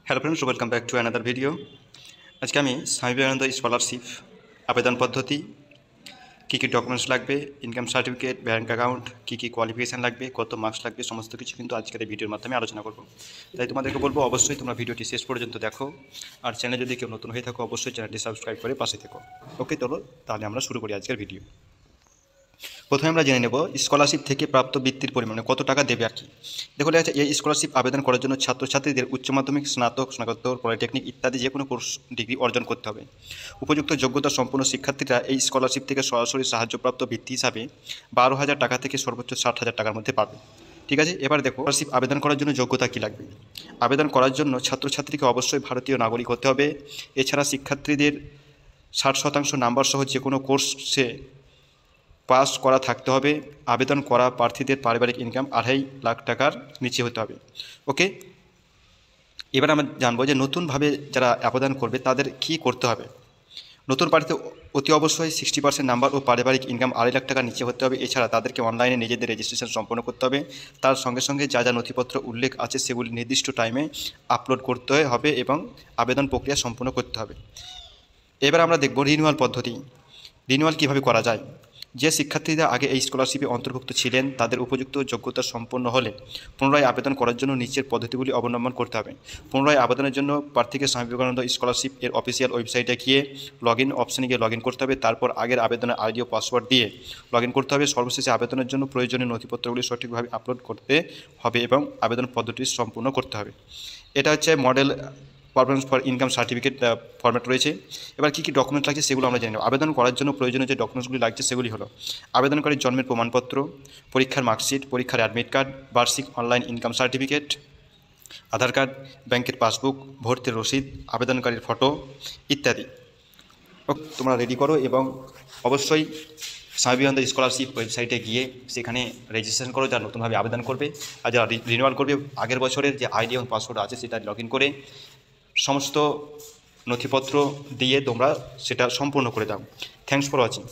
Hello friends, welcome back to another video. আজকে আমি Swami Vivekananda scholarship আবেদন পদ্ধতি, কী কী ডকুমেন্টস লাগবে, ইনকাম সার্টিফিকেট, ব্যাঙ্ক অ্যাকাউন্ট, কী কী কোয়ালিফিকেশান লাগবে, কত মার্কস লাগবে, সমস্ত কিছু কিন্তু আজকের এই ভিডিওর মাধ্যমে আলোচনা করব। তাই তোমাদেরকে বলবো অবশ্যই তোমরা ভিডিওটি শেষ পর্যন্ত দেখো, আর চ্যানেলে যদি কেউ নতুন হয়ে থাকো অবশ্যই চ্যানেলটি সাবস্ক্রাইব করে পাশে থেকো। ওকে, চলো তাহলে আমরা শুরু করি আজকের ভিডিও। প্রথমে আমরা জেনে নেব স্কলারশিপ থেকে প্রাপ্ত বৃত্তির পরিমাণে কত টাকা দেবে আর কি। দেখো লেখা আছে, এই স্কলারশিপ আবেদন করার জন্য ছাত্রছাত্রীদের উচ্চ মাধ্যমিক, স্নাতক, স্নাতকোত্তর, পলিটেকনিক ইত্যাদি যে কোনো কোর্স ডিগ্রি অর্জন করতে হবে। উপযুক্ত যোগ্যতা সম্পন্ন শিক্ষার্থীরা এই স্কলারশিপ থেকে সরাসরি সাহায্যপ্রাপ্ত বৃত্তি হিসাবে 12,000 টাকা থেকে সর্বোচ্চ 60,000 টাকার মধ্যে পাবে। ঠিক আছে, এবার দেখো স্কলারশিপ আবেদন করার জন্য যোগ্যতা কী লাগবে। আবেদন করার জন্য ছাত্রছাত্রীকে অবশ্যই ভারতীয় নাগরিক হতে হবে। এছাড়া শিক্ষার্থীদের 60% নাম্বার সহ যে কোনো কোর্সে পাস করা থাকতে হবে। আবেদন করা প্রার্থীদের পারিবারিক ইনকাম 2.5 লাখ টাকার নিচে হতে হবে। ওকে, এবার আমরা জানবো যে নতুনভাবে যারা আবেদন করবে তাদের কী করতে হবে। নতুন প্রার্থী অতি অবশ্যই 60% নাম্বার ও পারিবারিক ইনকাম 2.5 লাখ টাকার নিচে হতে হবে। এছাড়া তাদেরকে অনলাইনে নিজেদের রেজিস্ট্রেশন সম্পন্ন করতে হবে। তার সঙ্গে সঙ্গে যা যা নথিপত্র উল্লেখ আছে সেগুলি নির্দিষ্ট টাইমে আপলোড করতে হবে এবং আবেদন প্রক্রিয়া সম্পন্ন করতে হবে। এবার আমরা দেখব রিনিউয়াল পদ্ধতি। রিনিউয়াল কীভাবে করা যায়। যে শিক্ষার্থীরা আগে এই স্কলারশিপে অন্তর্ভুক্ত ছিলেন তাদের উপযুক্ত যোগ্যতা সম্পন্ন হলে পুনরায় আবেদন করার জন্য নিচের পদ্ধতিগুলি অবলম্বন করতে হবে। পুনরায় আবেদনের জন্য প্রার্থীকে স্বামী বিবেকানন্দ স্কলারশিপ এর অফিসিয়াল ওয়েবসাইটে গিয়ে লগইন অপশনে গিয়ে লগইন করতে হবে। তারপর আগের আবেদনের আইডি ও পাসওয়ার্ড দিয়ে লগইন করতে হবে। সর্বশেষে আবেদনের জন্য প্রয়োজনীয় নথিপত্রগুলি সঠিকভাবে আপলোড করতে হবে এবং আবেদন পদ্ধতি সম্পূর্ণ করতে হবে। এটা হচ্ছে model performance for income certificate format রয়েছে। এবার কী কী ডকুমেন্ট লাগছে সেগুলো আমরা জেনে নেব। আবেদন করার জন্য প্রয়োজনীয় যে ডকুমেন্টসগুলি লাগছে সেগুলি হলো আবেদনকারীর জন্মের প্রমাণপত্র, পরীক্ষার মার্কশিট, পরীক্ষার অ্যাডমিট কার্ড, বার্ষিক অনলাইন ইনকাম সার্টিফিকেট, আধার কার্ড, ব্যাংকের পাসবুক, ভর্তির রসিদ, আবেদনকারীর ফটো ইত্যাদি। তোমরা রেডি করো এবং অবশ্যই স্বামী বিবেকানন্দ স্কলারশিপ ওয়েবসাইটে গিয়ে সেখানে রেজিস্ট্রেশন করো যারা নতুনভাবে আবেদন করবে, আর যারা রিনিউয়াল করবে আগের বছরের যে আইডি এবং পাসওয়ার্ড আছে সেটা লগইন করে সমস্ত নথিপত্র দিয়ে তোমরা সেটা সম্পূর্ণ করে দাও। Thanks for watching.